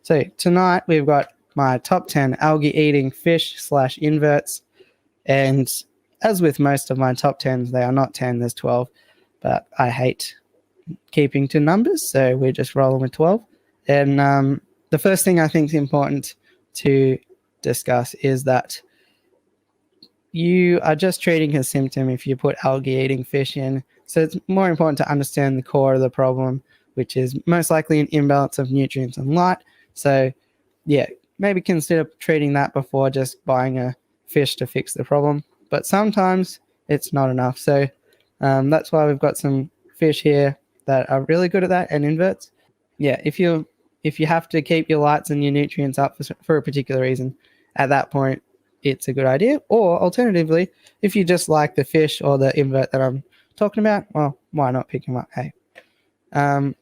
So tonight we've got my top 10 algae-eating fish/inverts, and as with most of my top 10s, they are not 10, there's 12, but I hate keeping to numbers, so we're just rolling with 12. And the first thing I think is important to discuss is that you are just treating a symptom if you put algae-eating fish in. So it's more important to understand the core of the problem, which is most likely an imbalance of nutrients and light. So yeah, maybe consider treating that before just buying a fish to fix the problem. But sometimes it's not enough. So that's why we've got some fish here that are really good at that, and inverts. Yeah, if you have to keep your lights and your nutrients up for a particular reason, at that point, it's a good idea. Or alternatively, if you just like the fish or the invert that I'm talking about, well, why not pick them up? Hey.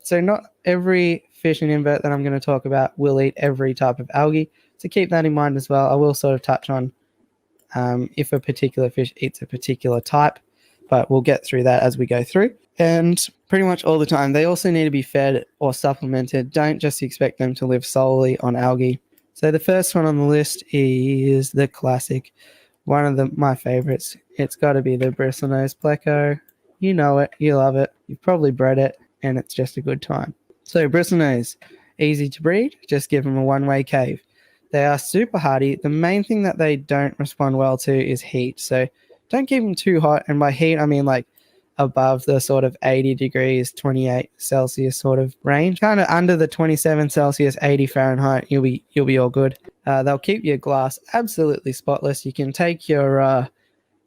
So not every fish and invert that I'm going to talk about will eat every type of algae. So keep that in mind as well. I will sort of touch on if a particular fish eats a particular type, but we'll get through that as we go through. And pretty much all the time, they also need to be fed or supplemented. Don't just expect them to live solely on algae. So the first one on the list is the classic, one of my favorites. It's got to be the Bristlenose Pleco. You know it, you love it, you've probably bred it, and it's just a good time. So Bristlenose, easy to breed, just give them a one-way cave. They are super hardy. The main thing that they don't respond well to is heat. So don't keep them too hot, and by heat I mean like above the sort of 80 degrees, 28 Celsius sort of range. Kind of under the 27 Celsius, 80 Fahrenheit, you'll be all good. They'll keep your glass absolutely spotless. You can take your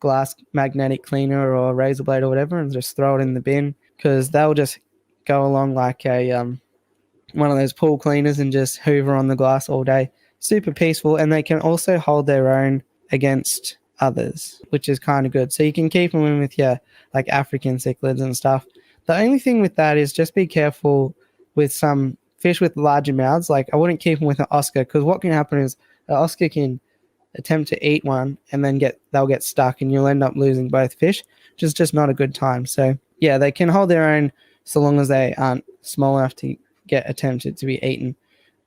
glass magnetic cleaner or razor blade or whatever and just throw it in the bin, because they'll just go along like a one of those pool cleaners and just hoover on the glass all day. Super peaceful, and they can also hold their own against others, which is kind of good. So you can keep them in with your like African cichlids and stuff. The only thing with that is just be careful with some fish with larger mouths. Like I wouldn't keep them with an Oscar, because what can happen is an Oscar can attempt to eat one and then they'll get stuck and you'll end up losing both fish, which is just not a good time. So yeah, they can hold their own so long as they aren't small enough to get attempted to be eaten.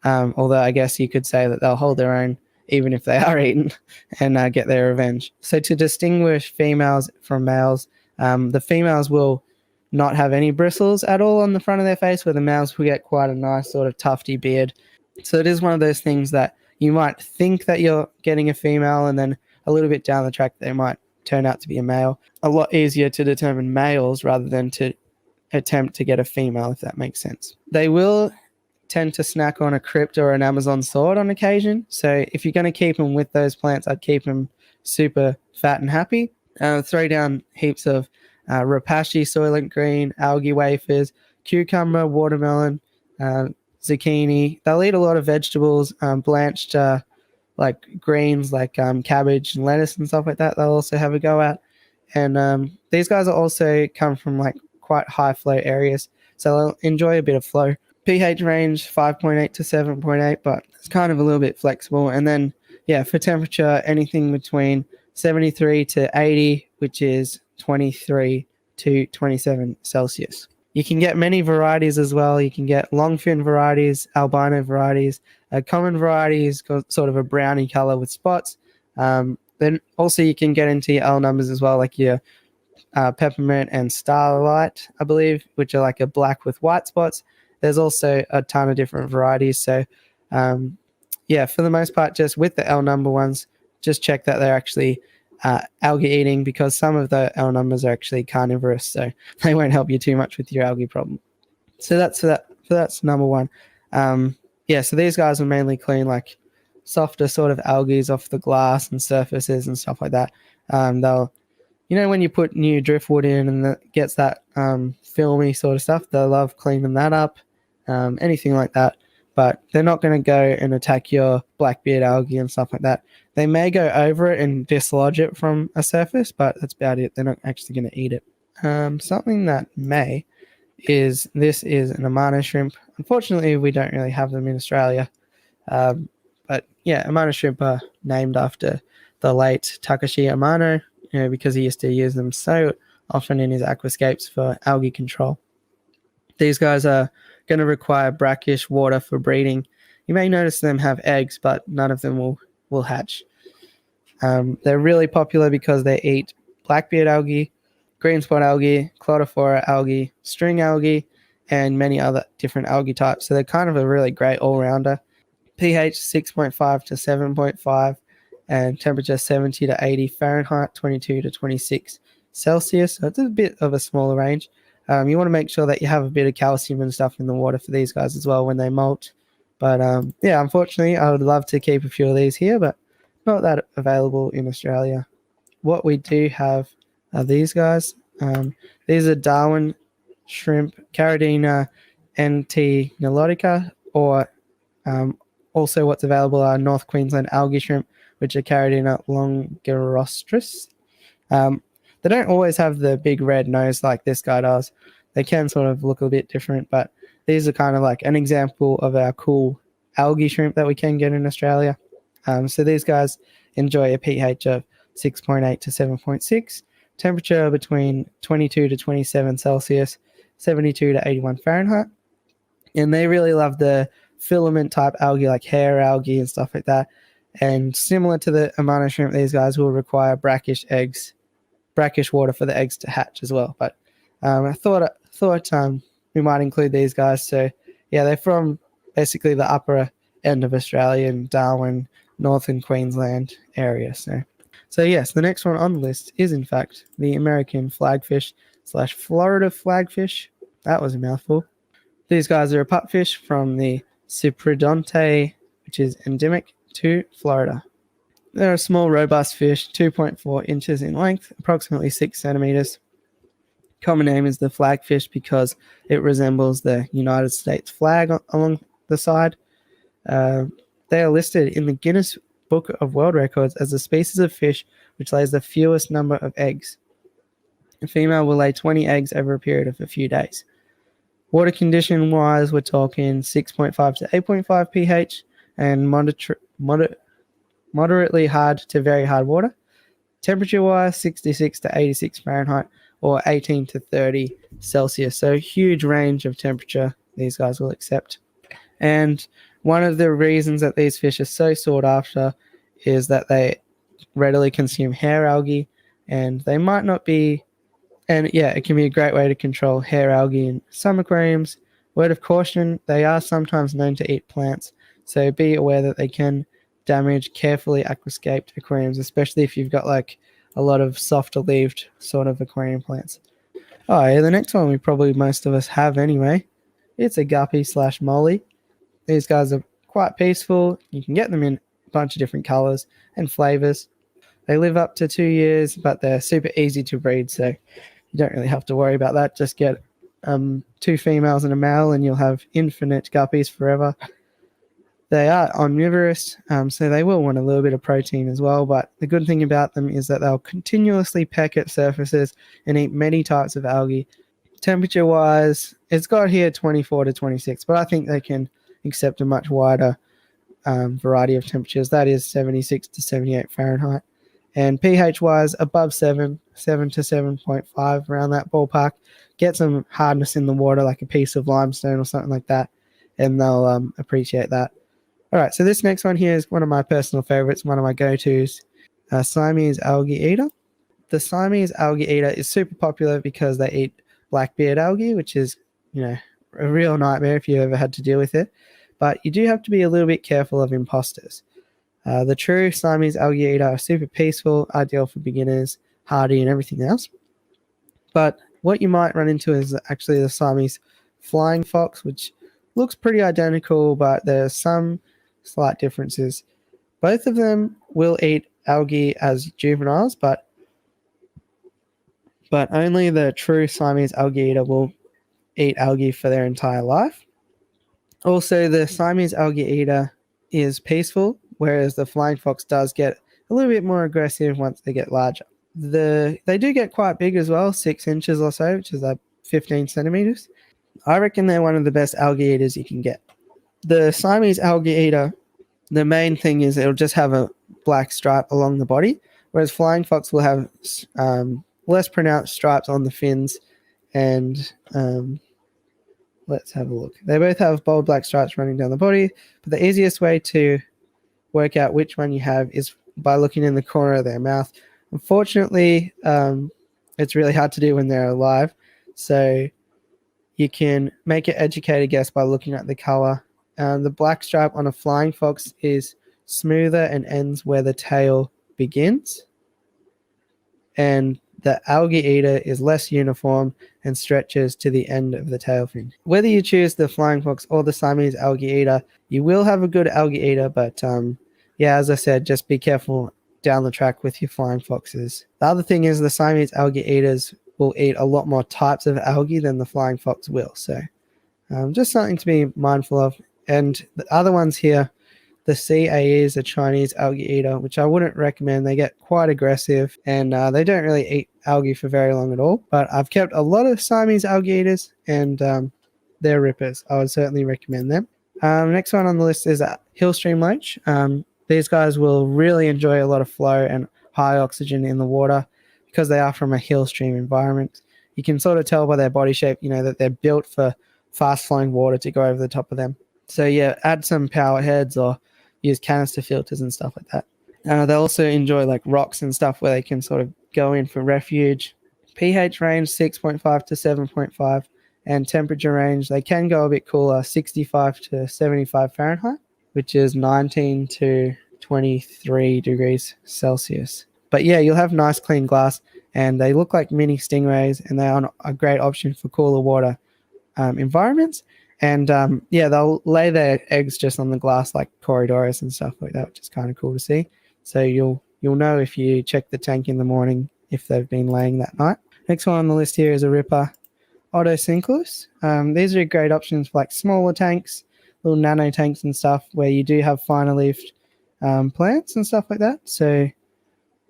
Although I guess you could say that they'll hold their own even if they are eaten and get their revenge. So to distinguish females from males, the females will not have any bristles at all on the front of their face, where the males will get quite a nice sort of tufty beard. So it is one of those things that you might think that you're getting a female, and then a little bit down the track they might turn out to be a male. A lot easier to determine males rather than to attempt to get a female, if that makes sense. They will tend to snack on a crypt or an Amazon sword on occasion. So if you're going to keep them with those plants, I'd keep them super fat and happy. Throw down heaps of rapashi, soylent green, algae wafers, cucumber, watermelon, zucchini. They'll eat a lot of vegetables, blanched like greens like cabbage and lettuce and stuff like that. They'll also have a go at. And these guys will also come from like quite high flow areas, so they'll enjoy a bit of flow. pH range 5.8 to 7.8, but it's kind of a little bit flexible. And then yeah, for temperature, anything between 73 to 80, which is 23 to 27 Celsius. You can get many varieties as well. You can get longfin varieties, albino varieties, common varieties, sort of a browny color with spots. Then also you can get into your L numbers as well, like your peppermint and starlight, I believe, which are like a black with white spots. There's also a ton of different varieties. So yeah, for the most part, just with the L number ones, just check that they're actually algae eating, because some of the L numbers are actually carnivorous, so they won't help you too much with your algae problem. So that's number one. Yeah, so these guys are mainly clean like softer sort of algae off the glass and surfaces and stuff like that. They'll, you know, when you put new driftwood in and it gets that filmy sort of stuff, they love cleaning that up, anything like that. But they're not going to go and attack your blackbeard algae and stuff like that. They may go over it and dislodge it from a surface, but that's about it. They're not actually going to eat it. Something that may is, this is an Amana shrimp. Unfortunately, we don't really have them in Australia. But yeah, Amana shrimp are named after the late Takashi Amano, because he used to use them so often in his aquascapes for algae control. These guys are going to require brackish water for breeding. you may notice them have eggs, but none of them will hatch. They're really popular because they eat blackbeard algae, green spot algae, clodophora algae, string algae, and many other different algae types. So they're kind of a really great all-rounder. pH 6.5 to 7.5, and temperature 70 to 80 Fahrenheit, 22 to 26 Celsius. So it's a bit of a smaller range. You want to make sure that you have a bit of calcium and stuff in the water for these guys as well when they molt. But yeah, unfortunately, I would love to keep a few of these here, but not that available in Australia. What we do have are these guys. These are Darwin Shrimp, Caridina NT nilotica, or also what's available are North Queensland Algae Shrimp, which are Caridina longirostris. They don't always have the big red nose like this guy does. They can sort of look a bit different, but these are kind of like an example of our cool algae shrimp that we can get in Australia. So these guys enjoy a pH of 6.8 to 7.6, temperature between 22 to 27 Celsius, 72 to 81 Fahrenheit. And they really love the filament type algae like hair algae and stuff like that. And similar to the Amana shrimp, these guys will require brackish water for the eggs to hatch as well. But I thought we might include these guys. So yeah, they're from basically the upper end of Australia in Darwin, northern Queensland area. So yes, the next one on the list is in fact the American flagfish / Florida flagfish. That was a mouthful. These guys are a pupfish from the Cyprinodontae, which is endemic to Florida. They're a small, robust fish, 2.4 inches in length, approximately 6 centimeters. Common name is the flagfish because it resembles the United States flag along the side. They are listed in the Guinness Book of World Records as a species of fish which lays the fewest number of eggs. A female will lay 20 eggs over a period of a few days. Water condition wise, we're talking 6.5 to 8.5 pH and moderately hard to very hard water. Temperature wise, 66 to 86 Fahrenheit or 18 to 30 Celsius. So huge range of temperature these guys will accept. And one of the reasons that these fish are so sought after is that they readily consume hair algae, and they might not be, and yeah, it can be a great way to control hair algae in some aquariums. Word of caution, they are sometimes known to eat plants, so be aware that they can damage carefully aquascaped aquariums, especially if you've got like a lot of softer leaved sort of aquarium plants. Oh yeah, the next one probably most of us have anyway. It's a guppy / molly. These guys are quite peaceful. You can get them in a bunch of different colors and flavors. They live up to 2 years, but they're super easy to breed, so you don't really have to worry about that. Just get 2 females and a male and you'll have infinite guppies forever. They are omnivorous, so they will want a little bit of protein as well, but the good thing about them is that they'll continuously peck at surfaces and eat many types of algae. Temperature wise, it's got here 24 to 26, but I think they can accept a much wider variety of temperatures. That is 76 to 78 Fahrenheit. And pH wise, above 7 to 7.5, around that ballpark. Get some hardness in the water, like a piece of limestone or something like that, and they'll appreciate that. All right, so this next one here is one of my personal favorites, one of my go-tos, Siamese Algae Eater. The Siamese Algae Eater is super popular because they eat blackbeard algae, which is, a real nightmare if you ever had to deal with it. But you do have to be a little bit careful of imposters. The true Siamese Algae Eater are super peaceful, ideal for beginners, hardy, and everything else. But what you might run into is actually the Siamese flying fox, which looks pretty identical, but there's some slight differences. Both of them will eat algae as juveniles, but only the true Siamese Algae Eater will eat algae for their entire life. Also, the Siamese Algae Eater is peaceful, whereas the flying fox does get a little bit more aggressive once they get larger. They do get quite big as well, 6 inches or so, which is like 15 centimeters. I reckon they're one of the best algae eaters you can get. The Siamese Algae Eater, the main thing is it'll just have a black stripe along the body, whereas flying fox will have less pronounced stripes on the fins and let's have a look. They both have bold black stripes running down the body, but the easiest way to work out which one you have is by looking in the corner of their mouth. Unfortunately, it's really hard to do when they're alive, so you can make an educated guess by looking at the color. The black stripe on a flying fox is smoother and ends where the tail begins, and the algae eater is less uniform and stretches to the end of the tail fin. Whether you choose the flying fox or the Siamese algae eater, you will have a good algae eater, but yeah, as I said, just be careful down the track with your flying foxes. The other thing is the Siamese algae eaters will eat a lot more types of algae than the flying fox will, so just something to be mindful of. And the other ones here, the CAE is a Chinese algae eater, which I wouldn't recommend. They get quite aggressive, and they don't really eat algae for very long at all. But I've kept a lot of Siamese algae eaters, and they're rippers. I would certainly recommend them. Next one on the list is hill stream leech. These guys will really enjoy a lot of flow and high oxygen in the water because they are from a hill stream environment. You can sort of tell by their body shape, that they're built for fast flowing water to go over the top of them. So yeah, add some power heads or use canister filters and stuff like that. They also enjoy like rocks and stuff where they can sort of go in for refuge. pH range 6.5 to 7.5, and temperature range, they can go a bit cooler, 65 to 75 Fahrenheit, which is 19 to 23 degrees Celsius. But yeah, you'll have nice clean glass, and they look like mini stingrays, and they are a great option for cooler water environments. And yeah, they'll lay their eggs just on the glass like Corydoras and stuff like that, which is kind of cool to see. So you'll know if you check the tank in the morning if they've been laying that night. Next one on the list here is a ripper, Autosync. These are great options for like smaller tanks, little nano tanks and stuff where you do have finer leafed plants and stuff like that. So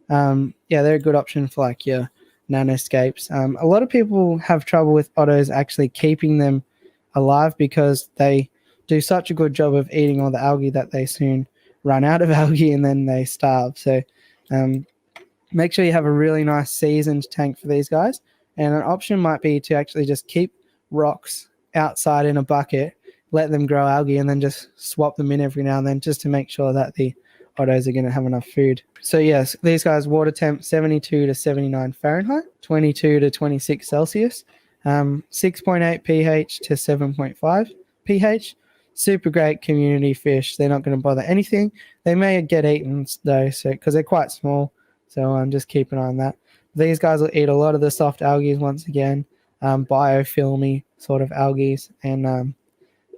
yeah, they're a good option for like your nanoscapes. A lot of people have trouble with Ottos actually keeping them alive because they do such a good job of eating all the algae that they soon run out of algae and then they starve. So make sure you have a really nice seasoned tank for these guys. And an option might be to actually just keep rocks outside in a bucket, let them grow algae, and then just swap them in every now and then just to make sure that the Ottos are going to have enough food. So yes, these guys water temp 72 to 79 Fahrenheit, 22 to 26 Celsius. 6.8 pH to 7.5 pH. Super great community fish. They're not going to bother anything. They may get eaten though, so because they're quite small. So just keep an eye on that. These guys will eat a lot of the soft algae once again, biofilmy sort of algae, and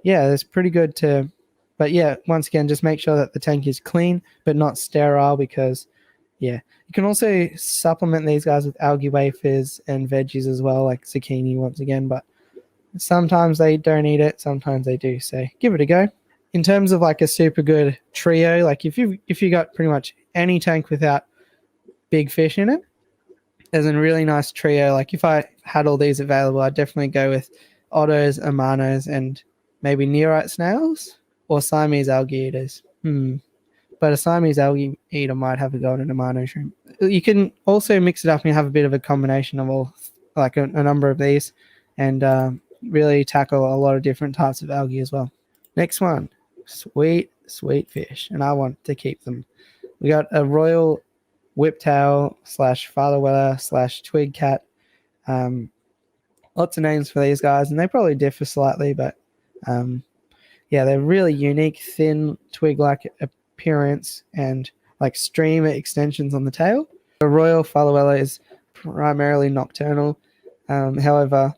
yeah, it's pretty good to. But yeah, once again, just make sure that the tank is clean but not sterile because yeah. You can also supplement these guys with algae wafers and veggies as well, like zucchini once again, but sometimes they don't eat it, sometimes they do, so give it a go. In terms of like a super good trio, like if you got pretty much any tank without big fish in it, there's a really nice trio. Like if I had all these available, I'd definitely go with Ottos, Amanas, and maybe Neorite snails or Siamese algae eaters. But a Siamese algae eater might have a golden Amana shrimp. You can also mix it up and have a bit of a combination of all, like a number of these, and really tackle a lot of different types of algae as well. Next one, sweet fish, and I want to keep them. We got a royal whiptail / father weller / twig cat. Lots of names for these guys, and they probably differ slightly, but yeah, they're really unique, thin twig-like appearance and like streamer extensions on the tail. The royal falwella is primarily nocturnal. However,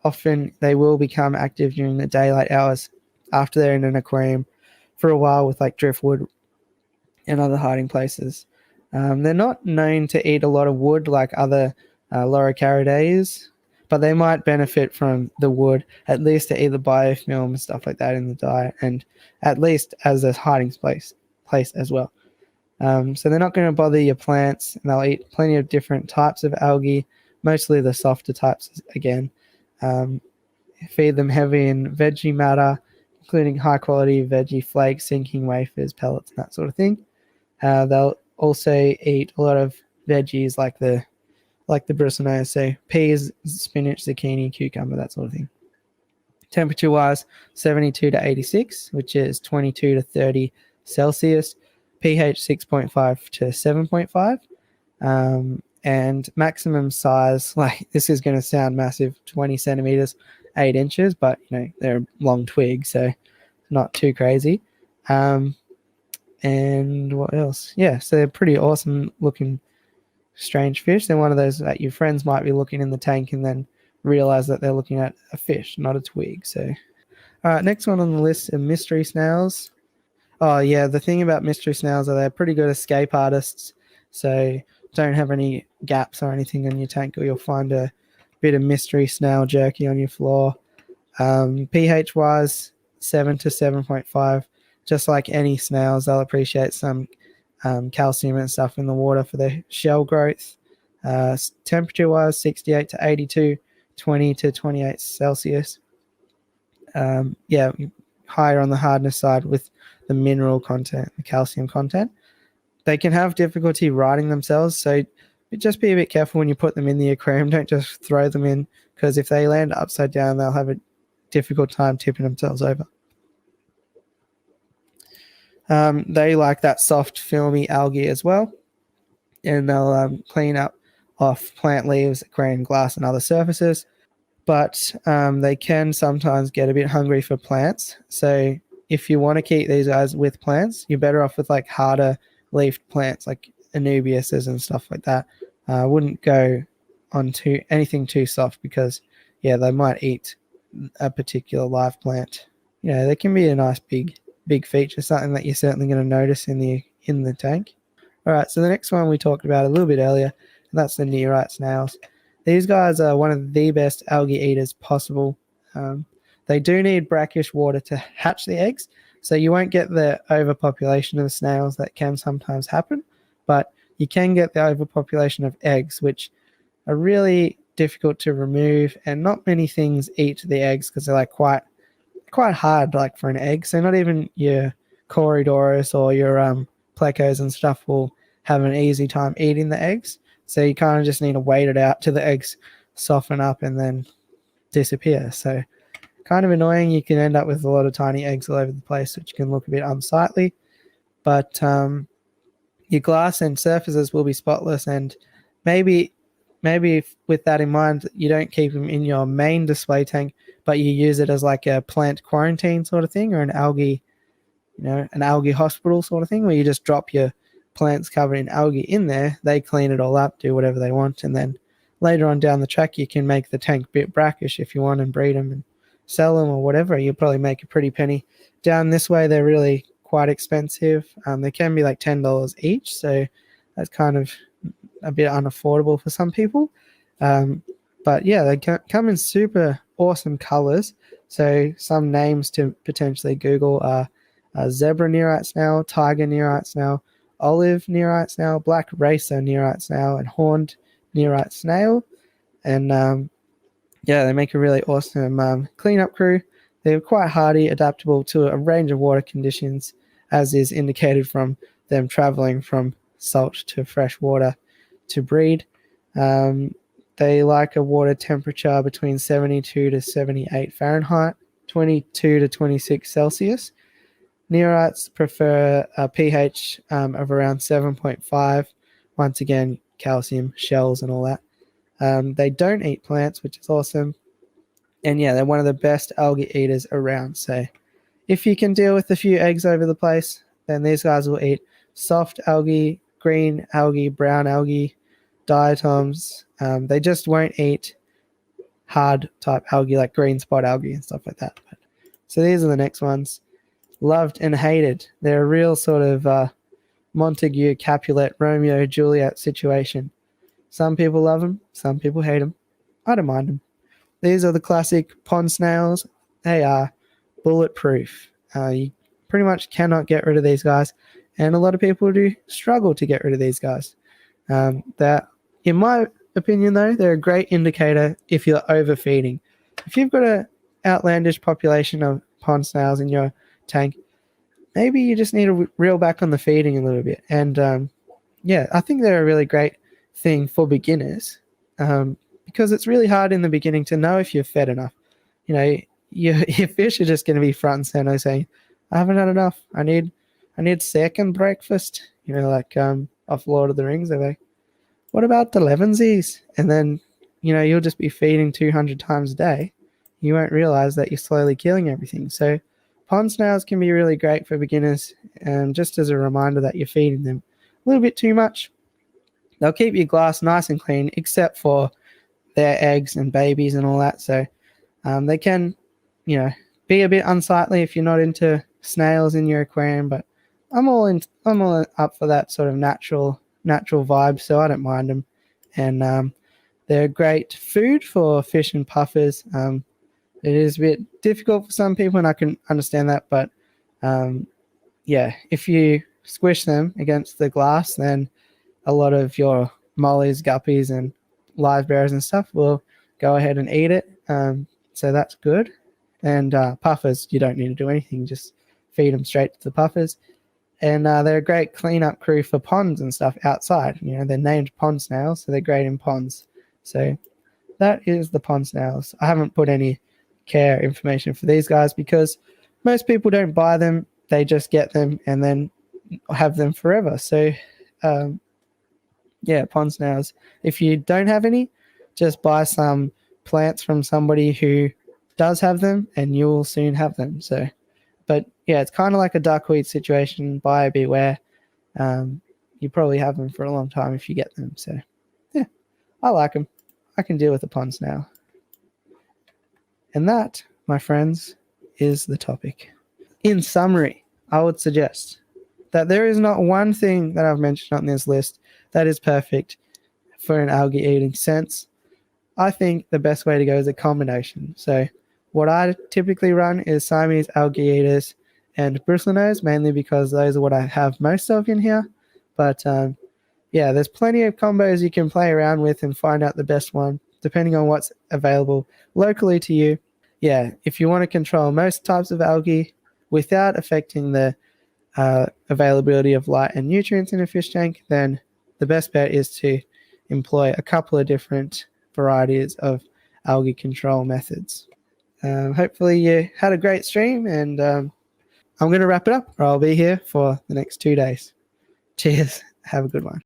often they will become active during the daylight hours after they're in an aquarium for a while with like driftwood and other hiding places. They're not known to eat a lot of wood like other Loricariidae, but they might benefit from the wood, at least to eat the biofilm and stuff like that in the diet, and at least as a hiding place as well. So they're not going to bother your plants, and they'll eat plenty of different types of algae, mostly the softer types again. Feed them heavy in veggie matter, including high quality veggie flakes, sinking wafers, pellets, and that sort of thing. They'll also eat a lot of veggies like the bristlenose, so peas, spinach, zucchini, cucumber, that sort of thing. Temperature wise, 72 to 86, which is 22 to 30 Celsius. pH 6.5 to 7.5. And maximum size, like this is going to sound massive, 20 centimeters, 8 inches, but they're long twigs, so not too crazy. And what else? Yeah, so they're pretty awesome looking strange fish. They're one of those that your friends might be looking in the tank and then realize that they're looking at a fish, not a twig. So, all right, next one on the list are mystery snails. Oh yeah, the thing about mystery snails are they're pretty good escape artists. So don't have any gaps or anything in your tank, or you'll find a bit of mystery snail jerky on your floor. pH wise, 7 to 7.5. Just like any snails, they'll appreciate some calcium and stuff in the water for their shell growth. Temperature wise, 68 to 82, 20 to 28 Celsius. Yeah, higher on the hardness side with the mineral content, the calcium content. They can have difficulty righting themselves, so just be a bit careful when you put them in the aquarium. Don't just throw them in, because if they land upside down, they'll have a difficult time tipping themselves over. They like that soft, filmy algae as well, and they'll clean up off plant leaves, aquarium glass, and other surfaces. But they can sometimes get a bit hungry for plants. So if you want to keep these guys with plants, you're better off with like harder leafed plants like Anubiuses and stuff like that. I wouldn't go on to anything too soft, because they might eat a particular live plant. They can be a nice big feature, something that you're certainly going to notice in the tank. All right, so the next one we talked about a little bit earlier, and that's the nearite snails. These guys are one of the best algae eaters possible. They do need brackish water to hatch the eggs, so you won't get the overpopulation of the snails that can sometimes happen, but you can get the overpopulation of eggs, which are really difficult to remove, and not many things eat the eggs because they're like quite hard, like for an egg. So not even your Corydoras or your plecos and stuff will have an easy time eating the eggs. So you kind of just need to wait it out till the eggs soften up and then disappear. So kind of annoying. You can end up with a lot of tiny eggs all over the place, which can look a bit unsightly. But your glass and surfaces will be spotless, and maybe with that in mind, you don't keep them in your main display tank, but you use it as like a plant quarantine sort of thing, or an algae hospital sort of thing, where you just drop your plants covered in algae in there. They clean it all up, do whatever they want, and then later on down the track you can make the tank a bit brackish if you want and breed them and sell them or whatever. You'll probably make a pretty penny. Down this way they're really quite expensive. They can be like $10 each, so that's kind of a bit unaffordable for some people. But yeah, they come in super awesome colors. So some names to potentially Google are zebra nearite snail, tiger nearite snail, olive nearite snail, black racer nearite snail, and horned nearite snail. And they make a really awesome cleanup crew. They're quite hardy, adaptable to a range of water conditions, as is indicated from them traveling from salt to fresh water to breed. They like a water temperature between 72 to 78 Fahrenheit, 22 to 26 Celsius. Neorites prefer a pH of around 7.5. Once again, calcium, shells, and all that. They don't eat plants, which is awesome. And they're one of the best algae eaters around. So if you can deal with a few eggs over the place, then these guys will eat soft algae, green algae, brown algae, diatoms. They just won't eat hard type algae like green spot algae and stuff like that. So these are the next ones. Loved and hated. They're a real sort of Montague, Capulet, Romeo, Juliet situation. Some people love them, some people hate them. I don't mind them. These are the classic pond snails. They are bulletproof. You pretty much cannot get rid of these guys, and a lot of people do struggle to get rid of these guys. That, in my opinion though, they're a great indicator if you're overfeeding. If you've got an outlandish population of pond snails in your tank, maybe you just need to reel back on the feeding a little bit. And I think they're a really great thing for beginners, because it's really hard in the beginning to know if you've fed enough. your fish are just going to be front and center saying, I haven't had enough. I need second breakfast. Like off Lord of the Rings. They're like, what about the Levensies? And then, you'll just be feeding 200 times a day. You won't realize that you're slowly killing everything. So pond snails can be really great for beginners, and just as a reminder that you're feeding them a little bit too much. They'll keep your glass nice and clean, except for their eggs and babies and all that. So they can, be a bit unsightly if you're not into snails in your aquarium. But I'm all up for that sort of natural vibe, so I don't mind them. And they're great food for fish and puffers. It is a bit difficult for some people, and I can understand that. But if you squish them against the glass, then a lot of your mollies, guppies, and live bearers and stuff will go ahead and eat it. So that's good. And puffers, you don't need to do anything. Just feed them straight to the puffers. And they're a great cleanup crew for ponds and stuff outside. They're named pond snails, so they're great in ponds. So that is the pond snails. I haven't put any care information for these guys because most people don't buy them. They just get them and then have them forever. So pond snails. If you don't have any, just buy some plants from somebody who does have them and you'll soon have them. So, but yeah, it's kind of like a duckweed situation. Buyer beware. You probably have them for a long time if you get them. So yeah, I like them. I can deal with the pond snail. And that, my friends, is the topic. In summary, I would suggest that there is not one thing that I've mentioned on this list that is perfect for an algae eating sense. I think the best way to go is a combination. So what I typically run is Siamese algae eaters and Bristlenose, mainly because those are what I have most of in here. But there's plenty of combos you can play around with and find out the best one, depending on what's available locally to you. Yeah, if you want to control most types of algae without affecting the availability of light and nutrients in a fish tank, then the best bet is to employ a couple of different varieties of algae control methods. Hopefully you had a great stream, and I'm going to wrap it up, or I'll be here for the next 2 days. Cheers. Have a good one.